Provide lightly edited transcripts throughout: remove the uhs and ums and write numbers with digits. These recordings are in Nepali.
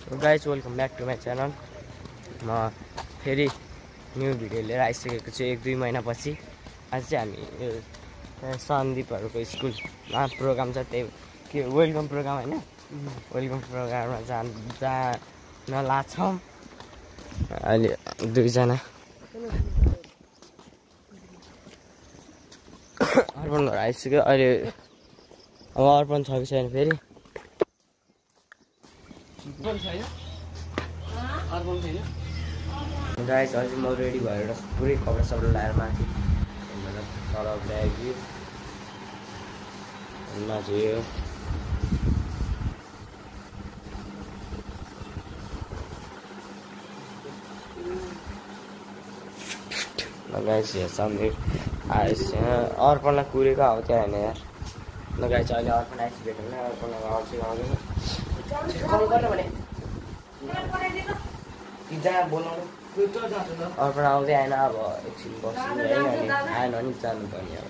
Guys welcome back to my channel. म फेरि न्यू भिडियो लिएर आइसकेको छु 1-2 महिनापछि। आज चाहिँ हामी सन्दीपहरूको स्कुलमा प्रोग्राम छ, त्यही के वेलकम प्रोग्राम होइन, वेलकम प्रोग्राममा जान लाग्छौँ। अहिले 2 जना अर्पणहरू आइसक्यो। अहिले अब अर्पण छ कि छैन फेरि गाइस। अहिले म रेडी भएर पुरै कपडा सपडा लगाएर माथि तल ल्याएँ माथि यो गाइस। यहाँ समीर आइस अर्पणलाई कुरेको आउँथ्यो होइन यार। ल गाइस अहिले अर्पण आइसक्यो होइन, अर्पणलाई आउँछ आउँदैन अर्पण आउँदै आएन। अब एकछिन बस्नु होइन, अनि आएन भने जानुपर्ने अब।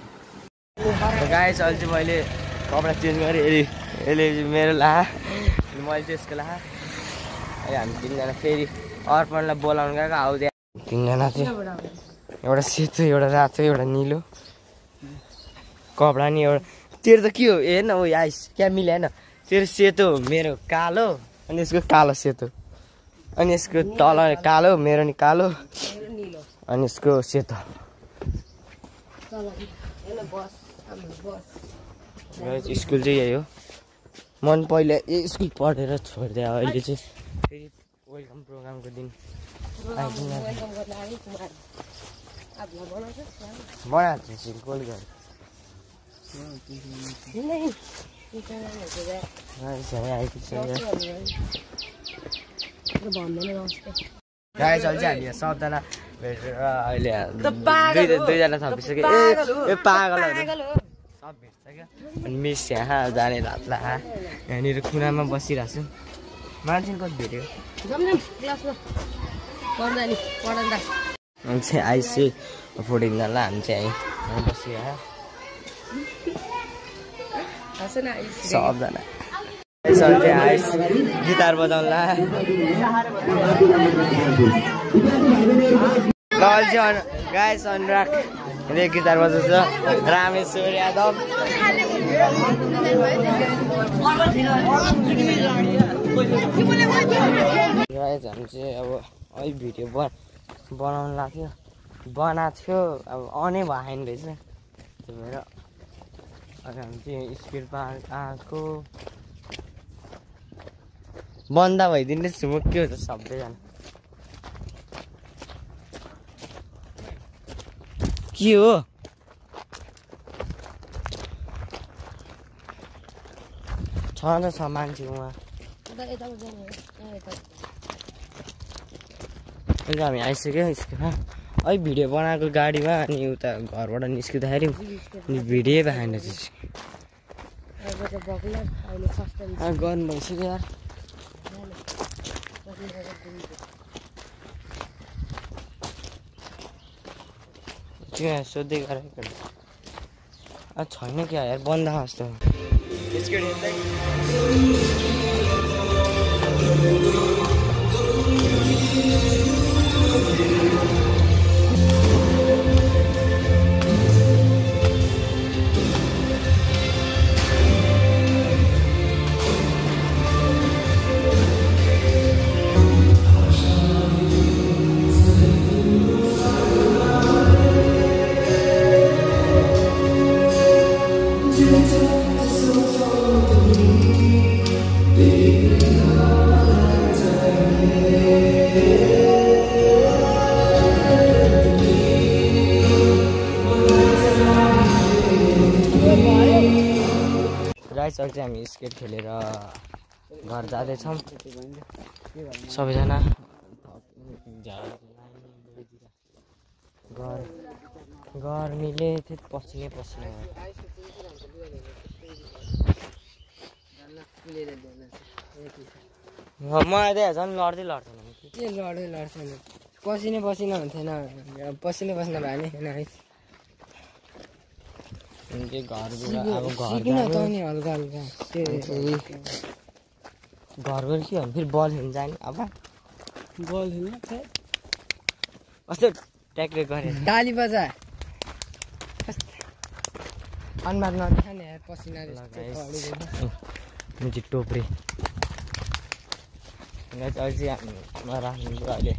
गाइस अहिले चाहिँ मैले कपडा चेन्ज गरेँ, यसले मेरो लाहा, मैले त्यसको लाहा। अहिले हामी 3 जना फेरि अर्पणलाई बोलाउनु गएको, आउँदै 3 जना थियो। एउटा सेतो, एउटा रातो, एउटा निलो कपडा नि। एउटा तेरो त के हो हेर्न, ओ आइस क्या मिलाएन। तेरो सेतो, मेरो कालो, अनि यसको कालो सेतो, अनि यसको तल कालो, मेरो नि कालो, अनि यसको सेतो। स्कुल चाहिँ यही हो। मन पहिला यही स्कुल पढेर छोडिदिएँ, अहिले चाहिँ फेरि वेलकम प्रोग्रामको दिन बनाएको छु गोल घर। गाइस अहिले चाहिँ हामी सबजना भेटेर अहिले 2 जना थपिसक्यो। ए पागलहरू सब भेट्छ क्या। अनि मिस यहाँ जाने रातला यहाँनिर कुनामा बसिरहेको छु। मान्छे कति भेट्यो अनि चाहिँ आइसि फोर्टिङ जाला। हामी चाहिँ यहीँ बसिरह सबजना आइस गिटार बजाउला। गाइस अनुराग गिटार बजाउँछ, रामेश्वर यादव गाइस। हामी चाहिँ अब अहिले भिडियो बनाउनु लाग्थ्यो, बनाएको थियो, अब अनै भएन रहेछ। त्यही भएर अहिले हामी चाहिँ स्पिड पार्क आएको। बन्दा भइदिने छु म, के हुन्छ सबैजना के हो। छ मान्छे उहाँ। अहिले हामी आइसक्यो स्कुलमा। अहिले भिडियो बनाएको गाडीमा, अनि उता घरबाट निस्किँदाखेरि भिडियो भएन गर्नु भइसक्यो यार। त्यो सोध्दै गरेको छैन क्या यार, बन्द जस्तो। गाइस चाहिँ हामी स्केट खेलेर घर जाँदैछौँ सबैजना। गर्मीले पसिनै पसिना म आइदिए झन् लड्दै लड्दैन के लड्दैन, पसिनै पसिना हुन्थेन, पसिनै पसिना भयो नि होइन है। घर अब घर हल्का हल्का घर गएर के भन्नु फेरि बल खेल्नु जाने अब बल खेल्नु कस्तो ट्याक्रे गरे ताली बजा अनुहार नदेखा नि यार पसिना मुझे टोप्रे अहिले राख्नु अहिले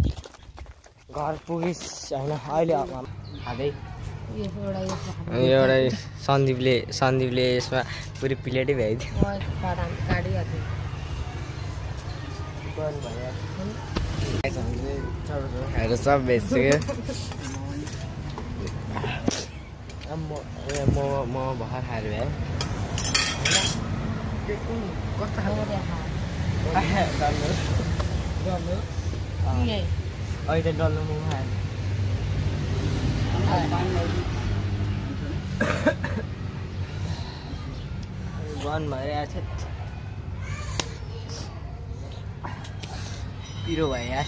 घर पुगिस् होइन अहिले खाँदै एउटा सन्दीपले यसमा पुरै प्लेटै भ्याइदियो सब बेच्छु क्या म भर्खर खाएर भ्यायो अहिले डल्लो म खाएँ बन्द भइरहेको छ पिरो भयो यार